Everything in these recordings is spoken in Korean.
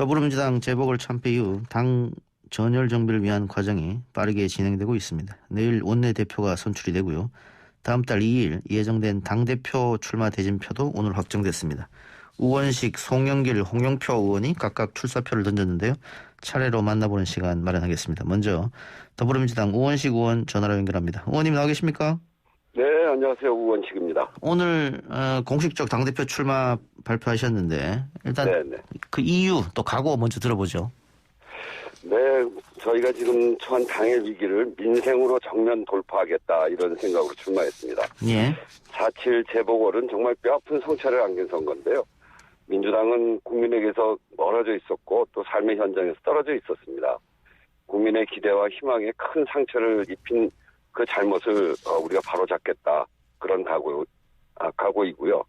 더불어민주당 재보궐 참패 이후 당 전열 정비를 위한 과정이 빠르게 진행되고 있습니다. 내일 원내대표가 선출이 되고요. 다음 달 2일 예정된 당대표 출마 대진표도 오늘 확정됐습니다. 우원식, 송영길, 홍영표 의원이 각각 출사표를 던졌는데요. 차례로 만나보는 시간 마련하겠습니다. 먼저 더불어민주당 우원식 의원 전화로 연결합니다. 의원님 나와 계십니까? 네, 안녕하세요. 우원식입니다. 오늘 공식적 당대표 출마 발표하셨는데 일단 네네. 그 이유 또 각오 먼저 들어보죠. 네, 저희가 지금 처한 당의 위기를 민생으로 정면 돌파하겠다 이런 생각으로 출마했습니다. 예. 4.7 재보궐은 정말 뼈아픈 성찰을 안긴 선거인데요. 민주당은 국민에게서 멀어져 있었고 또 삶의 현장에서 떨어져 있었습니다. 국민의 기대와 희망에 큰 상처를 입힌 그 잘못을 우리가 바로잡겠다 그런 각오이고요.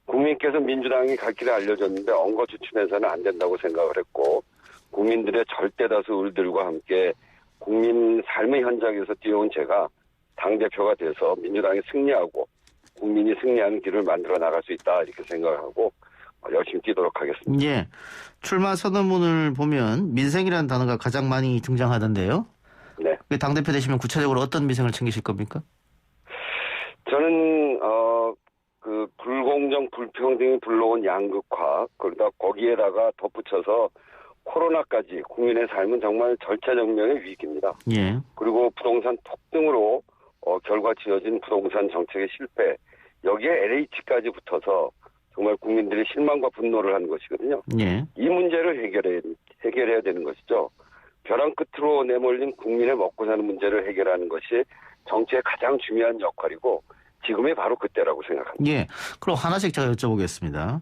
국민께서 민주당이 갈 길을 알려줬는데 엉거주춤해서는 안 된다고 생각을 했고 국민들의 절대다수 의들과 함께 국민 삶의 현장에서 뛰어온 제가 당대표가 돼서 민주당이 승리하고 국민이 승리하는 길을 만들어 나갈 수 있다 이렇게 생각을 하고 열심히 뛰도록 하겠습니다. 예. 출마 선언문을 보면 민생이라는 단어가 가장 많이 등장하던데요. 네. 당대표 되시면 구체적으로 어떤 민생을 챙기실 겁니까? 저는 그 불공정 불평등이 불러온 양극화 그러다 거기에다가 덧붙여서 코로나까지 국민의 삶은 정말 절체절명의 위기입니다. 예. 그리고 부동산 폭등으로 결과 지어진 부동산 정책의 실패 여기에 LH까지 붙어서 정말 국민들이 실망과 분노를 한 것이거든요. 예. 이 문제를 해결해야 되는 것이죠. 벼랑 끝으로 내몰린 국민의 먹고 사는 문제를 해결하는 것이 정치의 가장 중요한 역할이고 지금이 바로 그때라고 생각합니다. 예. 그럼 하나씩 제가 여쭤보겠습니다.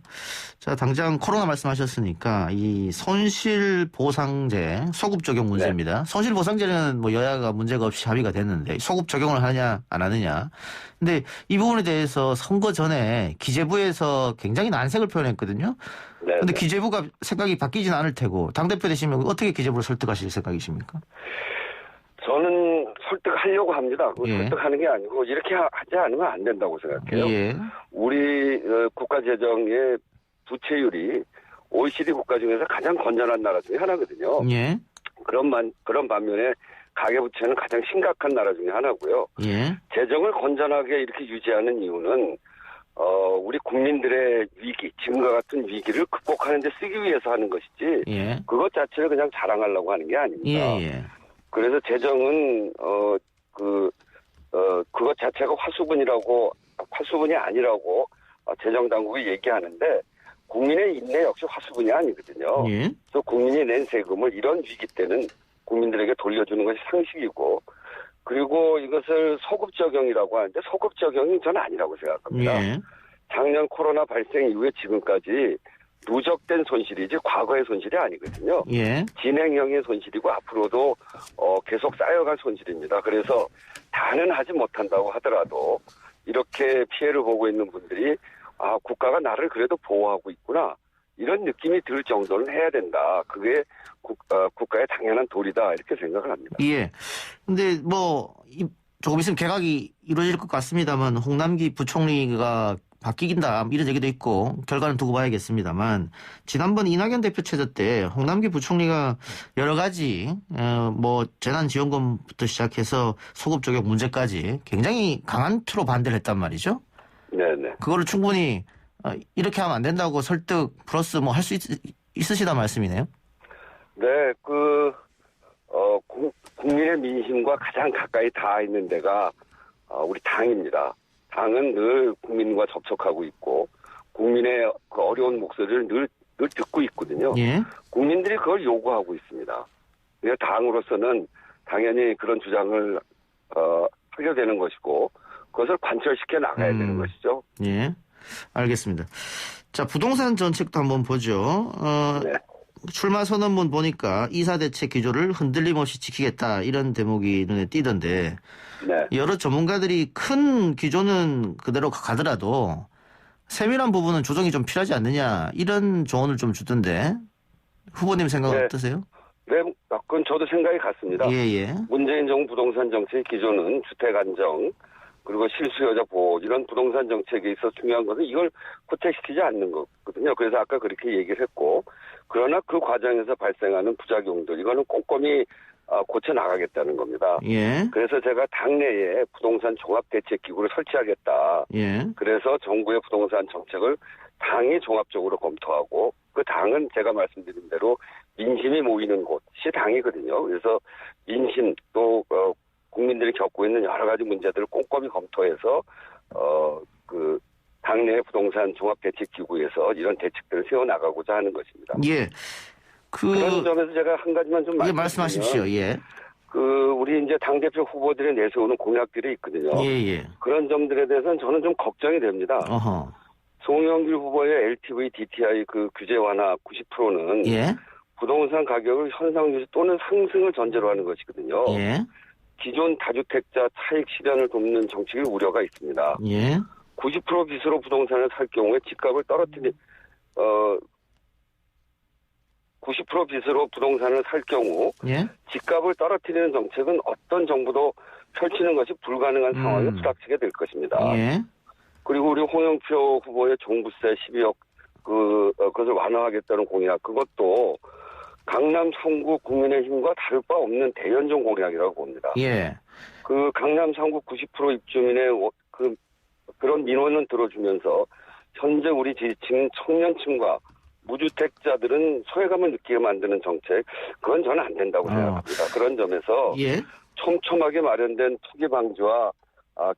자, 당장 코로나 말씀하셨으니까 이 손실보상제 소급 적용 문제입니다. 네. 손실보상제는 뭐 여야가 문제가 없이 합의가 됐는데 소급 적용을 하냐 안 하느냐. 근데 이 부분에 대해서 선거 전에 기재부에서 굉장히 난색을 표현했거든요. 그런데 기재부가 생각이 바뀌진 않을 테고 당대표 되시면 어떻게 기재부를 설득하실 생각이십니까? 저는 설득하려고 합니다. 예. 설득하는 게 아니고 이렇게 하지 않으면 안 된다고 생각해요. 예. 우리 국가재정의 부채율이 OECD 국가 중에서 가장 건전한 나라 중에 하나거든요. 예. 그런 반면에 가계부채는 가장 심각한 나라 중에 하나고요. 예. 재정을 건전하게 이렇게 유지하는 이유는 우리 국민들의 위기, 지금과 같은 위기를 극복하는 데 쓰기 위해서 하는 것이지 예. 그것 자체를 그냥 자랑하려고 하는 게 아닙니다. 예. 그래서 재정은 그것 자체가 화수분이 아니라고 재정 당국이 얘기하는데 국민의 인내 역시 화수분이 아니거든요. 예. 그래서 국민이 낸 세금을 이런 위기 때는 국민들에게 돌려주는 것이 상식이고 그리고 이것을 소급 적용이라고 하는데 소급 적용이 저는 아니라고 생각합니다. 예. 작년 코로나 발생 이후에 지금까지 누적된 손실이지 과거의 손실이 아니거든요. 예. 진행형의 손실이고 앞으로도 계속 쌓여갈 손실입니다. 그래서 다는 하지 못한다고 하더라도 이렇게 피해를 보고 있는 분들이 국가가 나를 그래도 보호하고 있구나. 이런 느낌이 들 정도는 해야 된다. 그게 국가의 당연한 도리다. 이렇게 생각을 합니다. 예. 근데 조금 있으면 개각이 이루어질 것 같습니다만 홍남기 부총리가 바뀌긴다 이런 얘기도 있고 결과는 두고 봐야겠습니다만 지난번 이낙연 대표 체제 때 홍남기 부총리가 여러 가지 재난지원금부터 시작해서 소급 적용 문제까지 굉장히 강한 투로 반대를 했단 말이죠. 네네. 그거를 충분히 이렇게 하면 안 된다고 설득 플러스 할 수 있으시다 말씀이네요. 네, 국민의 민심과 가장 가까이 닿아 있는 데가 우리 당입니다. 당은 늘 국민과 접촉하고 있고 국민의 그 어려운 목소리를 늘 듣고 있거든요. 예. 국민들이 그걸 요구하고 있습니다. 그래서 당으로서는 당연히 그런 주장을 하게 되는 것이고 그것을 관철시켜 나가야 되는 것이죠. 예, 알겠습니다. 자, 부동산 정책도 한번 보죠. 네. 출마 선언문 보니까 이사 대책 기조를 흔들림 없이 지키겠다 이런 대목이 눈에 띄던데 네. 여러 전문가들이 큰 기조는 그대로 가더라도 세밀한 부분은 조정이 좀 필요하지 않느냐 이런 조언을 좀 주던데 후보님 생각은 어떠세요? 네, 그건 저도 생각이 같습니다. 예. 문재인 정부 부동산 정책의 기조는 주택 안정, 그리고 실수요자 보호 이런 부동산 정책에 있어 중요한 것은 이걸 구체시키지 않는 거거든요. 그래서 아까 그렇게 얘기를 했고 그러나 그 과정에서 발생하는 부작용들 이거는 꼼꼼히 고쳐 나가겠다는 겁니다. 예. 그래서 제가 당내에 부동산 종합대책기구를 설치하겠다. 예. 그래서 정부의 부동산 정책을 당이 종합적으로 검토하고 그 당은 제가 말씀드린 대로 민심이 모이는 곳이 당이거든요. 그래서 민심 또 국민들이 겪고 있는 여러 가지 문제들을 꼼꼼히 검토해서 그 당내 부동산 종합대책기구에서 이런 대책들을 세워나가고자 하는 것입니다. 예. 그런 점에서 제가 한 가지만 좀 예, 말씀하십시오. 예. 우리 이제 당대표 후보들이 내세우는 공약들이 있거든요. 예. 그런 점들에 대해서는 저는 좀 걱정이 됩니다. 어허. 송영길 후보의 LTV, DTI 그 규제 완화 90%는 예. 부동산 가격을 현상 유지 또는 상승을 전제로 하는 것이거든요. 예. 기존 다주택자 차익 실현을 돕는 정책의 우려가 있습니다. 예. 90% 빚으로 부동산을 살 경우에 집값을 90% 빚으로 부동산을 살 경우 예. 집값을 떨어뜨리는 정책은 어떤 정부도 펼치는 것이 불가능한 상황에 부닥치게 될 것입니다. 예. 그리고 우리 홍영표 후보의 종부세 12억 그것을 완화하겠다는 공약 그것도 강남 3구 국민의힘과 다를 바 없는 대연정 공약이라고 봅니다. 예. 그 강남 3구 90% 입주민의 그런 민원을 들어주면서 현재 우리 지지층 청년층과 무주택자들은 소외감을 느끼게 만드는 정책 그건 저는 안 된다고 생각합니다. 그런 점에서 예. 촘촘하게 마련된 투기 방지와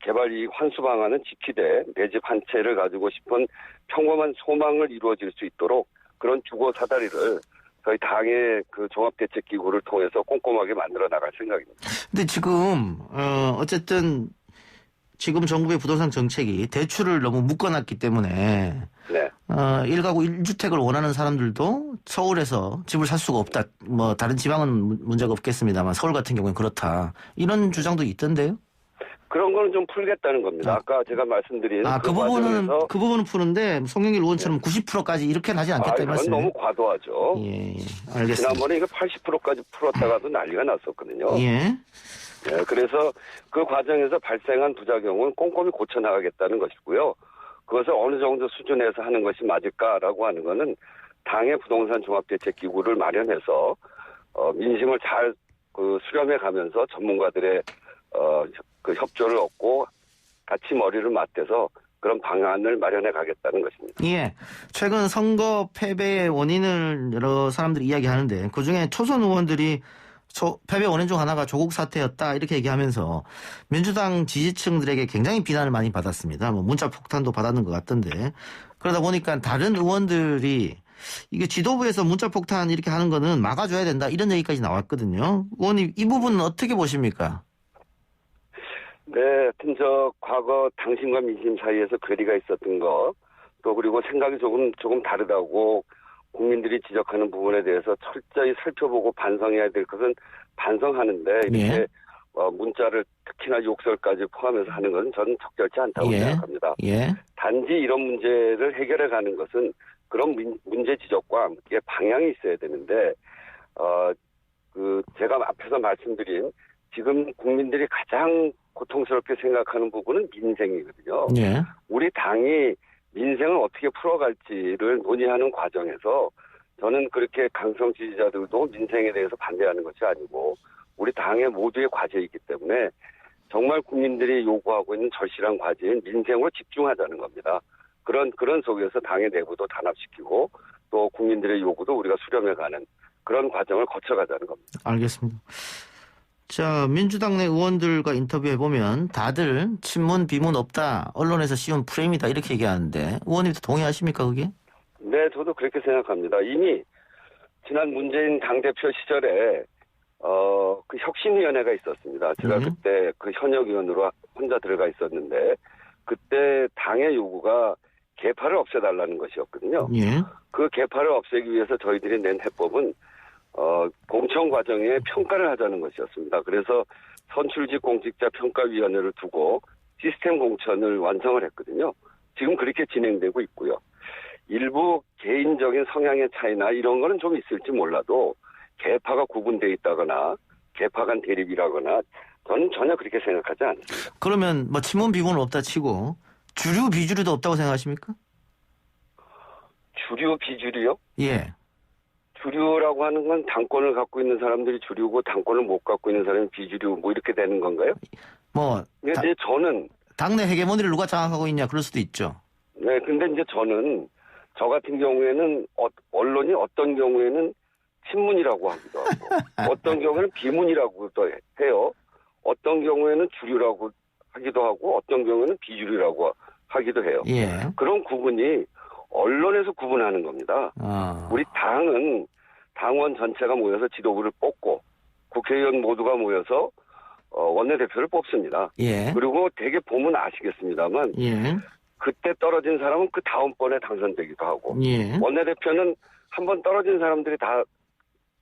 개발 이익 환수 방안은 지키되 내 집 한 채를 가지고 싶은 평범한 소망을 이루어질 수 있도록 그런 주거 사다리를 저희 당의 그 종합대책기구를 통해서 꼼꼼하게 만들어 나갈 생각입니다. 근데 지금 어쨌든 지금 정부의 부동산 정책이 대출을 너무 묶어놨기 때문에 네. 1가구 1주택을 원하는 사람들도 서울에서 집을 살 수가 없다. 뭐 다른 지방은 문제가 없겠습니다만 서울 같은 경우는 그렇다. 이런 주장도 있던데요. 그런 거는 좀 풀겠다는 겁니다. 아까 제가 말씀드린 그 부분은 푸는데 송영길 의원처럼 90%까지 이렇게는 하지 않겠다 이 그건 말씀이에요. 너무 과도하죠. 예, 알겠습니다. 지난번에 이거 80%까지 풀었다가도 난리가 났었거든요. 예. 예, 그래서 그 과정에서 발생한 부작용은 꼼꼼히 고쳐나가겠다는 것이고요. 그것을 어느 정도 수준에서 하는 것이 맞을까라고 하는 것은 당의 부동산 종합대책기구를 마련해서 민심을 잘 수렴해 가면서 전문가들의 그 협조를 얻고 같이 머리를 맞대서 그런 방안을 마련해 가겠다는 것입니다. 예. 최근 선거 패배의 원인을 여러 사람들이 이야기하는데 그중에 초선 의원들이 패배 원인 중 하나가 조국 사태였다 이렇게 얘기하면서 민주당 지지층들에게 굉장히 비난을 많이 받았습니다. 뭐 문자 폭탄도 받았는 것 같던데 그러다 보니까 다른 의원들이 이게 지도부에서 문자 폭탄 이렇게 하는 거는 막아줘야 된다 이런 얘기까지 나왔거든요. 의원님 이 부분은 어떻게 보십니까? 네, 하여튼 과거 당신과 민심 사이에서 괴리가 있었던 거, 또 그리고 생각이 조금 다르다고 국민들이 지적하는 부분에 대해서 철저히 살펴보고 반성해야 될 것은 반성하는데 이렇게 예. 문자를 특히나 욕설까지 포함해서 하는 것은 저는 적절치 않다고 예. 생각합니다. 예. 단지 이런 문제를 해결해 가는 것은 그런 문제 지적과 함께 방향이 있어야 되는데 제가 앞에서 말씀드린 지금 국민들이 가장 고통스럽게 생각하는 부분은 민생이거든요. 예. 우리 당이 민생을 어떻게 풀어갈지를 논의하는 과정에서 저는 그렇게 강성 지지자들도 민생에 대해서 반대하는 것이 아니고 우리 당의 모두의 과제이기 때문에 정말 국민들이 요구하고 있는 절실한 과제인 민생으로 집중하자는 겁니다. 그런 속에서 당의 내부도 단합시키고 또 국민들의 요구도 우리가 수렴해가는 그런 과정을 거쳐가자는 겁니다. 알겠습니다. 자, 민주당 내 의원들과 인터뷰해보면 다들 친문, 비문 없다. 언론에서 씌운 프레임이다. 이렇게 얘기하는데 의원님도 동의하십니까 그게? 네, 저도 그렇게 생각합니다. 이미 지난 문재인 당대표 시절에 그 혁신위원회가 있었습니다. 제가 그때 그 현역위원으로 혼자 들어가 있었는데 그때 당의 요구가 계파를 없애달라는 것이었거든요. 예. 그 계파를 없애기 위해서 저희들이 낸 해법은 공천 과정에 평가를 하자는 것이었습니다. 그래서 선출직 공직자 평가위원회를 두고 시스템 공천을 완성을 했거든요. 지금 그렇게 진행되고 있고요. 일부 개인적인 성향의 차이나 이런 거는 좀 있을지 몰라도 계파가 구분되어 있다거나 계파 간 대립이라거나 저는 전혀 그렇게 생각하지 않습니다. 그러면 뭐 친문 비문은 없다 치고 주류 비주류도 없다고 생각하십니까? 주류 비주류요? 예. 주류라고 하는 건 당권을 갖고 있는 사람들이 주류고 당권을 못 갖고 있는 사람이 비주류 뭐 이렇게 되는 건가요? 뭐 근데 이제 저는 당내 헤게모니를 누가 장악하고 있냐 그럴 수도 있죠. 네, 근데 이제 저는 저 같은 경우에는 언론이 어떤 경우에는 친문이라고 하기도 하고 어떤 경우에는 비문이라고도 해요. 어떤 경우에는 주류라고 하기도 하고 어떤 경우에는 비주류라고 하기도 해요. 예. 그런 구분이 언론에서 구분하는 겁니다. 우리 당은 당원 전체가 모여서 지도부를 뽑고 국회의원 모두가 모여서 원내대표를 뽑습니다. 예. 그리고 대개 보면 아시겠습니다만 예. 그때 떨어진 사람은 그 다음번에 당선되기도 하고 예. 원내대표는 한번 떨어진 사람들이 다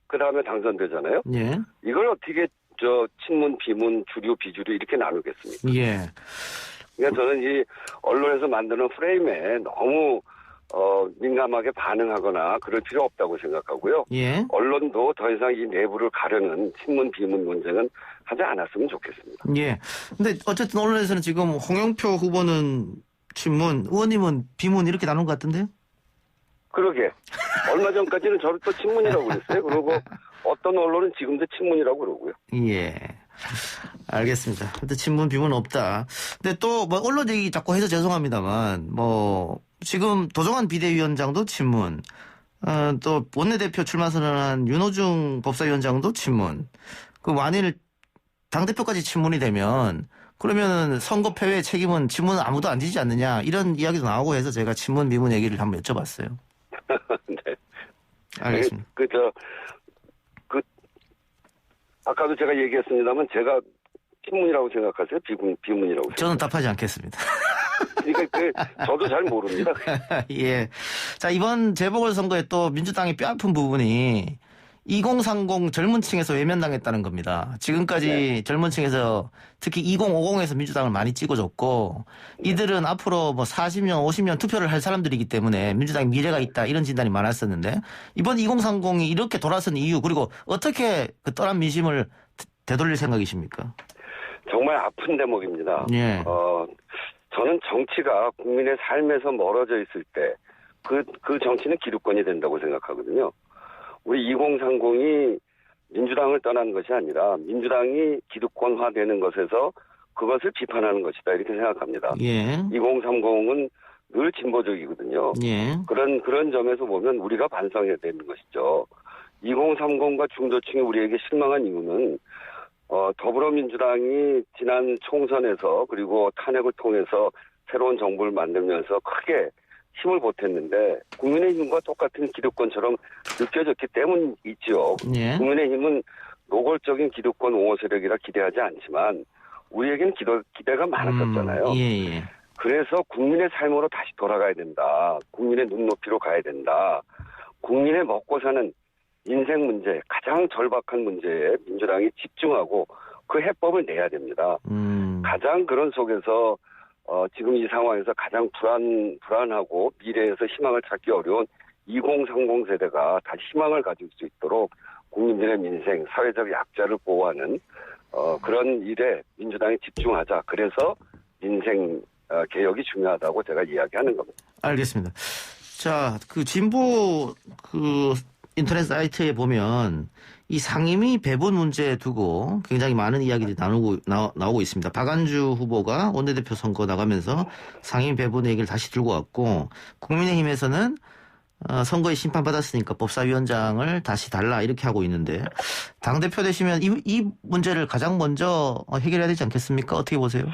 그 다음에 당선되잖아요. 예. 이걸 어떻게 친문, 비문, 주류, 비주류 이렇게 나누겠습니까? 예. 그러니까 저는 이 언론에서 만드는 프레임에 너무 민감하게 반응하거나 그럴 필요 없다고 생각하고요. 예. 언론도 더 이상 이 내부를 가려는 친문, 비문 논쟁은 하지 않았으면 좋겠습니다. 예. 근데 어쨌든 언론에서는 지금 홍영표 후보는 친문, 의원님은 비문 이렇게 나눈 것 같은데요? 그러게. 얼마 전까지는 저를 또 친문이라고 그랬어요. 그리고 어떤 언론은 지금도 친문이라고 그러고요. 예. 알겠습니다. 근데 친문 비문 없다. 근데 또 뭐 언론 얘기 자꾸 해서 죄송합니다만 뭐 지금 도정환 비대위원장도 친문, 또 원내대표 출마 선언한 윤호중 법사위원장도 친문. 그 만일 당대표까지 친문이 되면 그러면은 선거 패배의 책임은 친문은 아무도 안 지지 않느냐 이런 이야기도 나오고 해서 제가 친문 비문 얘기를 한번 여쭤봤어요. 네. 알겠습니다. 아까도 제가 얘기했습니다만 제가 친문이라고 생각하세요? 비문이라고 저는 답하지 않겠습니다. 그러니까 저도 잘 모릅니다. 예. 자, 이번 재보궐선거에 또 민주당이 뼈아픈 부분이 2030 젊은 층에서 외면당했다는 겁니다. 지금까지 네. 젊은 층에서 특히 2050에서 민주당을 많이 찍어줬고 이들은 앞으로 뭐 40년, 50년 투표를 할 사람들이기 때문에 민주당의 미래가 있다 이런 진단이 많았었는데 이번 2030이 이렇게 돌아선 이유 그리고 어떻게 그 떠난 민심을 되돌릴 생각이십니까? 정말 아픈 대목입니다. 예. 저는 정치가 국민의 삶에서 멀어져 있을 때 그 정치는 기득권이 된다고 생각하거든요. 우리 2030이 민주당을 떠난 것이 아니라 민주당이 기득권화되는 것에서 그것을 비판하는 것이다 이렇게 생각합니다. 예. 2030은 늘 진보적이거든요. 예. 그런 점에서 보면 우리가 반성해야 되는 것이죠. 2030과 중도층이 우리에게 실망한 이유는 더불어민주당이 지난 총선에서 그리고 탄핵을 통해서 새로운 정부를 만들면서 크게 힘을 보탰는데 국민의힘과 똑같은 기득권처럼 느껴졌기 때문이죠. 예. 국민의힘은 노골적인 기득권 옹호 세력이라 기대하지 않지만 우리에게는 기대가 많았었잖아요. 예. 그래서 국민의 삶으로 다시 돌아가야 된다. 국민의 눈높이로 가야 된다. 국민의 먹고 사는 인생 문제, 가장 절박한 문제에 민주당이 집중하고 그 해법을 내야 됩니다. 가장 그런 속에서 지금 이 상황에서 가장 불안하고 미래에서 희망을 찾기 어려운 2030 세대가 다시 희망을 가질 수 있도록 국민들의 민생, 사회적 약자를 보호하는 그런 일에 민주당이 집중하자. 그래서 민생 개혁이 중요하다고 제가 이야기하는 겁니다. 알겠습니다. 자, 그 진보 인터넷 사이트에 보면 이 상임위 배분 문제 두고 굉장히 많은 이야기들이 나오고 있습니다. 박안주 후보가 원내대표 선거 나가면서 상임위 배분 얘기를 다시 들고 왔고 국민의힘에서는 선거에 심판받았으니까 법사위원장을 다시 달라 이렇게 하고 있는데 당대표 되시면 이 문제를 가장 먼저 해결해야 되지 않겠습니까? 어떻게 보세요?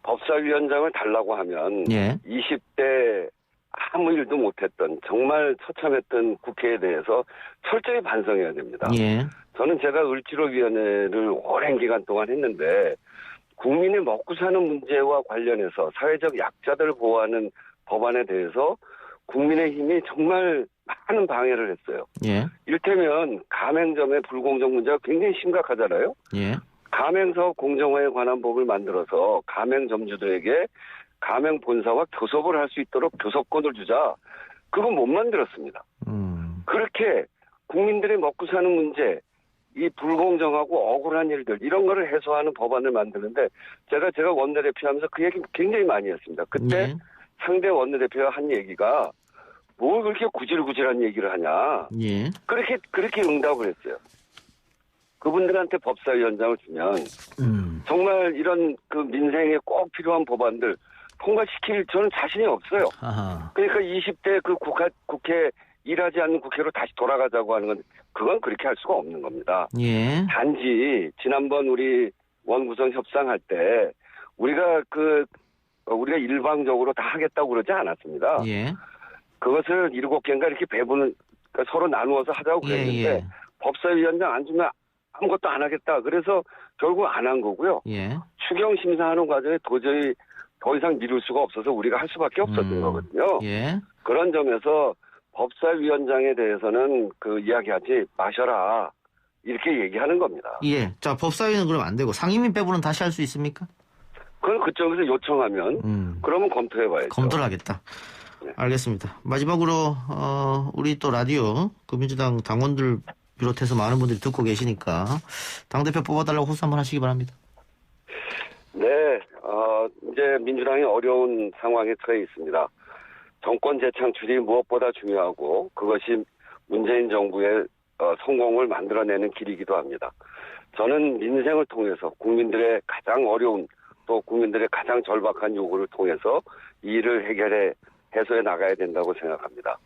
법사위원장을 달라고 하면 예. 20대 아무 일도 못했던 정말 처참했던 국회에 대해서 철저히 반성해야 됩니다. 예. 저는 제가 을지로위원회를 오랜 기간 동안 했는데 국민의 먹고 사는 문제와 관련해서 사회적 약자들을 보호하는 법안에 대해서 국민의힘이 정말 많은 방해를 했어요. 예. 이를테면 가맹점의 불공정 문제가 굉장히 심각하잖아요. 예. 가맹사업 공정화에 관한 법을 만들어서 가맹점주들에게 가맹 본사와 교섭을 할 수 있도록 교섭권을 주자. 그건 못 만들었습니다. 그렇게 국민들의 먹고 사는 문제, 이 불공정하고 억울한 일들 이런 거를 해소하는 법안을 만드는데 제가 원내대표하면서 그 얘기 굉장히 많이 했습니다. 그때 예. 상대 원내대표가 한 얘기가 뭘 그렇게 구질구질한 얘기를 하냐. 예. 그렇게 응답을 했어요. 그분들한테 법사위원장을 주면 정말 이런 그 민생에 꼭 필요한 법안들 통과시킬 저는 자신이 없어요. 아하. 그러니까 20대 그 국회 일하지 않는 국회로 다시 돌아가자고 하는 건 그건 그렇게 할 수가 없는 겁니다. 예. 단지 지난번 우리 원구성 협상할 때 우리가 일방적으로 다 하겠다고 그러지 않았습니다. 예. 그것을 7개인가 이렇게 배분을 그러니까 서로 나누어서 하자고 그랬는데 예. 법사위원장 안 주면 아무것도 안 하겠다. 그래서 결국 안 한 거고요. 예. 추경 심사하는 과정에 도저히 더 이상 미룰 수가 없어서 우리가 할 수밖에 없었던 거거든요. 예. 그런 점에서 법사위원장에 대해서는 그 이야기하지 마셔라. 이렇게 얘기하는 겁니다. 예. 자, 법사위는 그럼 안 되고 상임위 배분은 다시 할 수 있습니까? 그걸 그쪽에서 요청하면 그러면 검토해봐야죠. 검토를 하겠다. 네. 알겠습니다. 마지막으로 우리 또 라디오 그 민주당 당원들 비롯해서 많은 분들이 듣고 계시니까 당대표 뽑아달라고 호소 한번 하시기 바랍니다. 네. 이제 민주당이 어려운 상황에 처해 있습니다. 정권 재창출이 무엇보다 중요하고 그것이 문재인 정부의 성공을 만들어내는 길이기도 합니다. 저는 민생을 통해서 국민들의 가장 어려운 또 국민들의 가장 절박한 요구를 통해서 이 일을 해소해 나가야 된다고 생각합니다.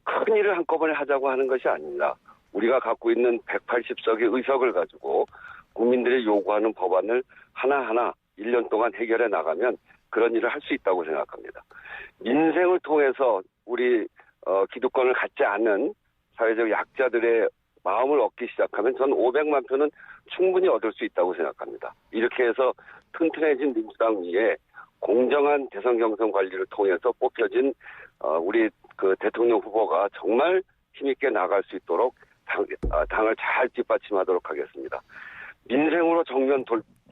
큰 일을 한꺼번에 하자고 하는 것이 아닙니다. 우리가 갖고 있는 180석의 의석을 가지고 국민들이 요구하는 법안을 하나하나 1년 동안 해결해 나가면 그런 일을 할 수 있다고 생각합니다. 민생을 통해서 우리 기득권을 갖지 않는 사회적 약자들의 마음을 얻기 시작하면 저는 500만 표는 충분히 얻을 수 있다고 생각합니다. 이렇게 해서 튼튼해진 민주당 위에 공정한 대선 경선 관리를 통해서 뽑혀진 우리 그 대통령 후보가 정말 힘있게 나갈 수 있도록 당을 잘 뒷받침하도록 하겠습니다. 민생으로 정면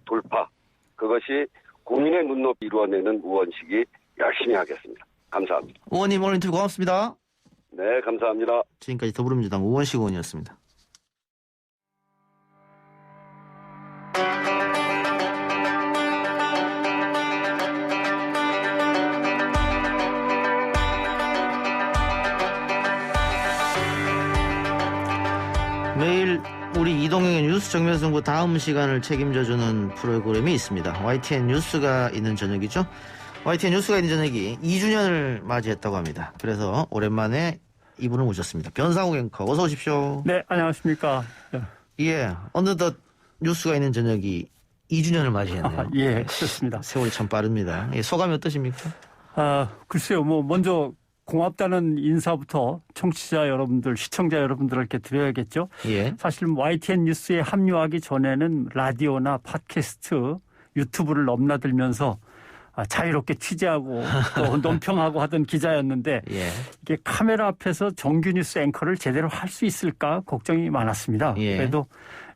돌파 그것이 국민의 눈높이 이루어내는 의원식이 열심히 하겠습니다. 감사합니다. 의원님 오늘 인터뷰 고맙습니다. 네, 감사합니다. 지금까지 더불어민주당 우원식 의원이었습니다. 매일 우리 이동형의 뉴스 정면승부 다음 시간을 책임져주는 프로그램이 있습니다. YTN 뉴스가 있는 저녁이죠. YTN 뉴스가 있는 저녁이 2주년을 맞이했다고 합니다. 그래서 오랜만에 이분을 모셨습니다. 변상욱 앵커 어서 오십시오. 네, 안녕하십니까. 예, 어느덧 뉴스가 있는 저녁이 2주년을 맞이했네요. 예, 그렇습니다. 세월이 참 빠릅니다. 예, 소감이 어떠십니까? 글쎄요, 먼저 고맙다는 인사부터 청취자 여러분들, 시청자 여러분들께 드려야겠죠. 예. 사실 YTN 뉴스에 합류하기 전에는 라디오나 팟캐스트, 유튜브를 넘나들면서 자유롭게 취재하고 또 논평하고 하던 기자였는데 예. 이게 카메라 앞에서 정규 뉴스 앵커를 제대로 할 수 있을까 걱정이 많았습니다. 예. 그래도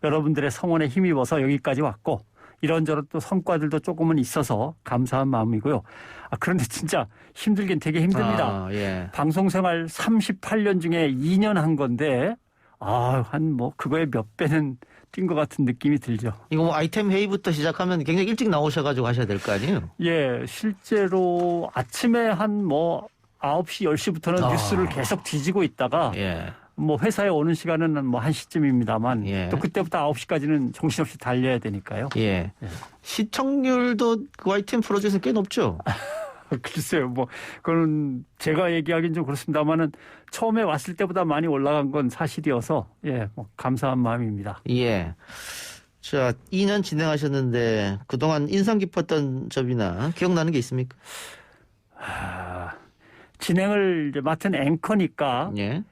여러분들의 성원에 힘입어서 여기까지 왔고 이런저런 또 성과들도 조금은 있어서 감사한 마음이고요. 그런데 진짜 힘들긴 되게 힘듭니다. 예. 방송 생활 38년 중에 2년 한 건데 그거에 몇 배는 뛴 것 같은 느낌이 들죠. 이거 뭐 아이템 회의부터 시작하면 굉장히 일찍 나오셔가지고 하셔야 될 거 아니에요? 예, 실제로 아침에 한 9시, 10시부터는 뉴스를 계속 뒤지고 있다가 예. 회사에 오는 시간은 1시쯤입니다만 예. 또 그때부터 9시까지는 정신없이 달려야 되니까요. 예. 시청률도 그 YTN 프로 중에서 꽤 높죠? 글쎄요, 그건 제가 얘기하기는 좀 그렇습니다만은 처음에 왔을 때보다 많이 올라간 건 사실이어서, 감사한 마음입니다. 예. 자, 2년 진행하셨는데 그동안 인상 깊었던 점이나 기억나는 게 있습니까? 진행을 이제 맡은 앵커니까 예.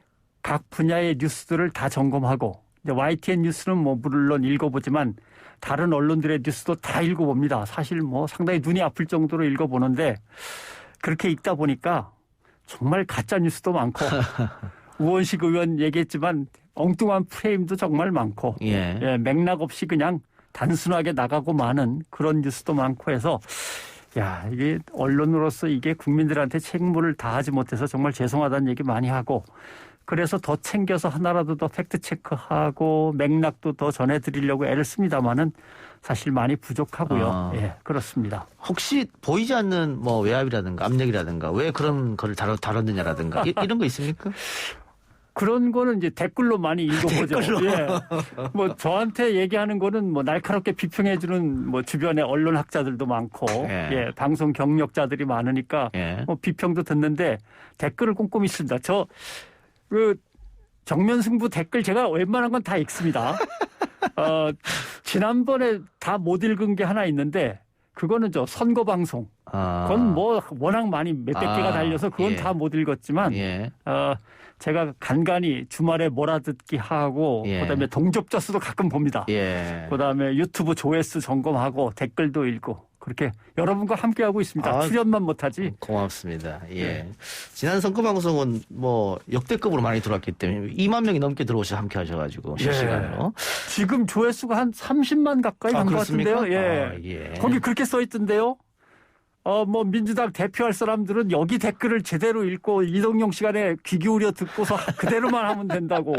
각 분야의 뉴스들을 다 점검하고, 이제 YTN 뉴스는 물론 읽어보지만 다른 언론들의 뉴스도 다 읽어봅니다. 사실 상당히 눈이 아플 정도로 읽어보는데 그렇게 읽다 보니까 정말 가짜 뉴스도 많고 우원식 의원 얘기했지만 엉뚱한 프레임도 정말 많고 예. 맥락 없이 그냥 단순하게 나가고 마는 그런 뉴스도 많고 해서 이게 언론으로서 이게 국민들한테 책무를 다하지 못해서 정말 죄송하다는 얘기 많이 하고 그래서 더 챙겨서 하나라도 더 팩트 체크하고 맥락도 더 전해드리려고 애를 씁니다만은 사실 많이 부족하고요. 예, 그렇습니다. 혹시 보이지 않는 뭐 외압이라든가 압력이라든가 왜 그런 걸 다뤘느냐라든가 이런 거 있습니까? 그런 거는 이제 댓글로 많이 읽어보죠. 댓글로. 예. 뭐 저한테 얘기하는 거는 뭐 날카롭게 비평해주는 뭐 주변에 언론학자들도 많고, 예. 예, 방송 경력자들이 많으니까 예. 뭐 비평도 듣는데 댓글을 꼼꼼히 씁니다. 그 정면 승부 댓글 제가 웬만한 건 다 읽습니다. 지난번에 다 못 읽은 게 하나 있는데 그거는 선거 방송. 그건 뭐 워낙 많이 몇백 개가 달려서 그건 예. 다 못 읽었지만 예. 제가 간간히 주말에 몰아듣기 하고 예. 그다음에 동접자 수도 가끔 봅니다. 예. 그다음에 유튜브 조회수 점검하고 댓글도 읽고 그렇게 여러분과 함께하고 있습니다. 출연만 못하지. 고맙습니다. 예. 네. 지난 선거 방송은 뭐 역대급으로 많이 들어왔기 때문에 2만 명이 넘게 들어오셔서 함께 하셔가지고 실시간으로. 지금 조회수가 한 30만 가까이 간 것 같은데요. 예. 예. 거기 그렇게 써 있던데요. 뭐 민주당 대표할 사람들은 여기 댓글을 제대로 읽고 이동영 시간에 귀 기울여 듣고서 그대로만 하면 된다고.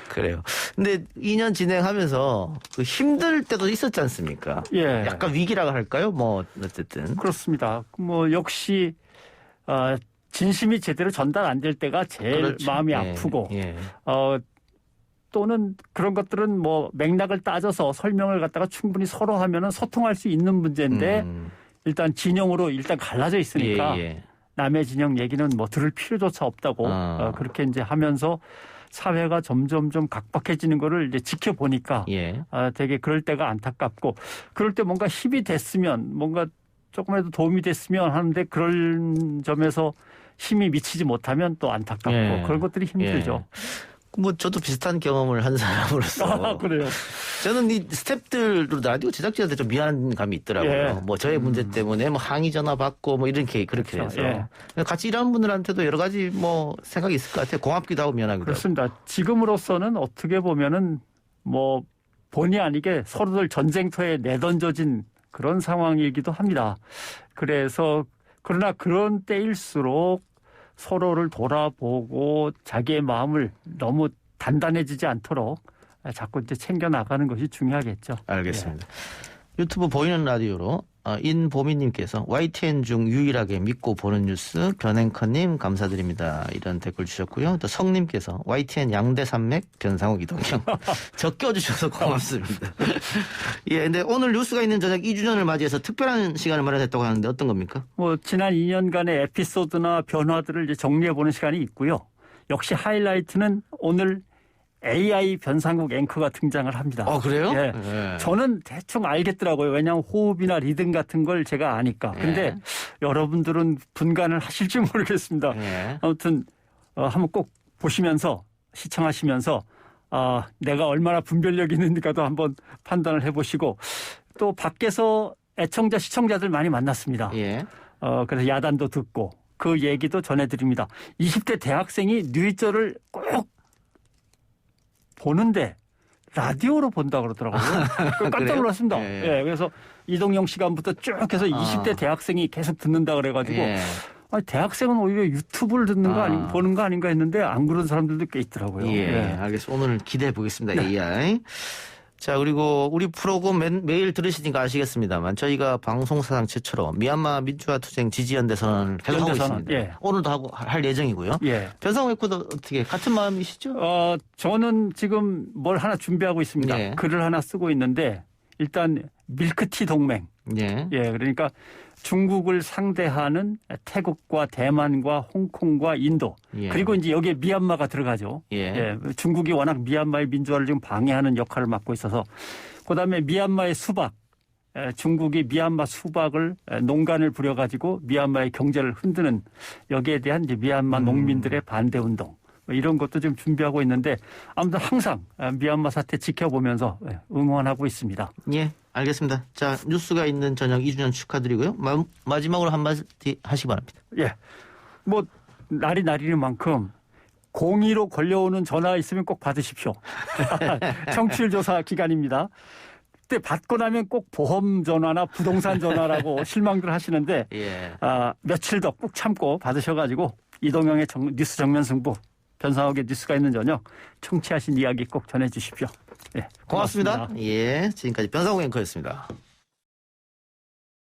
그래요. 근데 2년 진행하면서 그 힘들 때도 있었지 않습니까? 예. 약간 위기라고 할까요? 뭐 어쨌든. 그렇습니다. 뭐 역시 진심이 제대로 전달 안 될 때가 제일 그렇죠. 마음이 예. 아프고 예. 또는 그런 것들은 뭐 맥락을 따져서 설명을 갖다가 충분히 서로 하면은 소통할 수 있는 문제인데 일단 진영으로 일단 갈라져 있으니까 예. 남의 진영 얘기는 뭐 들을 필요조차 없다고 그렇게 이제 하면서 사회가 점점 좀 각박해지는 거를 이제 지켜보니까 예. 되게 그럴 때가 안타깝고 그럴 때 뭔가 힘이 됐으면 뭔가 조금이라도 도움이 됐으면 하는데 그런 점에서 힘이 미치지 못하면 또 안타깝고 예. 그런 것들이 힘들죠. 뭐 저도 비슷한 경험을 한 사람으로서 그래요. 저는 이 스태프들 라디오 제작진한테 좀 미안한 감이 있더라고요. 예. 뭐 저의 문제 때문에 뭐 항의 전화 받고 뭐 이렇게 그렇게 그렇죠. 해서 같이 일하는 분들한테도 여러 가지 뭐 생각이 있을 것 같아요. 고맙기도 하고 미안하기도 그렇습니다. 지금으로서는 어떻게 보면은 뭐 본의 아니게 서로들 전쟁터에 내던져진 그런 상황이기도 합니다. 그래서 그러나 그런 때일수록 서로를 돌아보고 자기의 마음을 너무 단단해지지 않도록 자꾸 이제 챙겨 나가는 것이 중요하겠죠. 알겠습니다. 유튜브 보이는 라디오로 인보미님께서 YTN 중 유일하게 믿고 보는 뉴스 변앵커님 감사드립니다. 이런 댓글 주셨고요. 또 성님께서 YTN 양대산맥 변상욱 이동경 적겨주셔서 고맙습니다. 예, 근데 오늘 뉴스가 있는 저녁 2주년을 맞이해서 특별한 시간을 마련했다고 하는데 어떤 겁니까? 뭐 지난 2년간의 에피소드나 변화들을 이제 정리해 보는 시간이 있고요. 역시 하이라이트는 오늘 AI 변상국 앵커가 등장을 합니다. 그래요? 예. 예. 저는 대충 알겠더라고요. 왜냐하면 호흡이나 리듬 같은 걸 제가 아니까. 근데 예. 여러분들은 분간을 하실지 모르겠습니다. 예. 아무튼 한번 꼭 보시면서 시청하시면서 내가 얼마나 분별력이 있는가도 한번 판단을 해보시고 또 밖에서 애청자 시청자들 많이 만났습니다. 예. 그래서 야단도 듣고 그 얘기도 전해드립니다. 20대 대학생이 뉴이저를 꼭 보는데 라디오로 본다 그러더라고요. 깜짝 놀랐습니다. 예. 예, 그래서 이동영 시간부터 쭉 해서 20대 대학생이 계속 듣는다 그래가지고 예. 대학생은 오히려 유튜브를 듣는 거 보는 거 아닌가 했는데 안 그런 사람들도 꽤 있더라고요. 예. 알겠습니다. 오늘 기대해 보겠습니다. AI. 자, 그리고 우리 프로그램 매일 들으시니까 아시겠습니다만 저희가 방송사상 최초로 미얀마 민주화 투쟁 지지연대 선언을 계속 하고 있습니다. 예. 오늘도 할 예정이고요. 예. 변상욱 앵커도 어떻게 같은 마음이시죠? 저는 지금 뭘 하나 준비하고 있습니다. 예. 글을 하나 쓰고 있는데 일단 밀크티 동맹. 예. 예, 그러니까 중국을 상대하는 태국과 대만과 홍콩과 인도 예. 그리고 이제 여기에 미얀마가 들어가죠. 예. 중국이 워낙 미얀마의 민주화를 지금 방해하는 역할을 맡고 있어서 그다음에 미얀마의 수박 중국이 미얀마 수박을 농간을 부려가지고 미얀마의 경제를 흔드는 여기에 대한 이제 미얀마 농민들의 반대 운동 이런 것도 좀 준비하고 있는데 아무튼 항상 미얀마 사태 지켜보면서 응원하고 있습니다. 예. 알겠습니다. 자, 뉴스가 있는 저녁 2주년 축하드리고요. 마지막으로 한마디 하시기 바랍니다. 예. 뭐 날이 날이는 만큼 02로 걸려오는 전화 있으면 꼭 받으십시오. 청취율 조사 기간입니다. 그때 받고 나면 꼭 보험 전화나 부동산 전화라고 실망들 하시는데 예. 며칠 더 꾹 참고 받으셔가지고 이동영의 뉴스 정면 승부 변상욱의 뉴스가 있는 저녁 청취하신 이야기 꼭 전해주십시오. 네, 고맙습니다. 예, 지금까지 변상욱 앵커였습니다.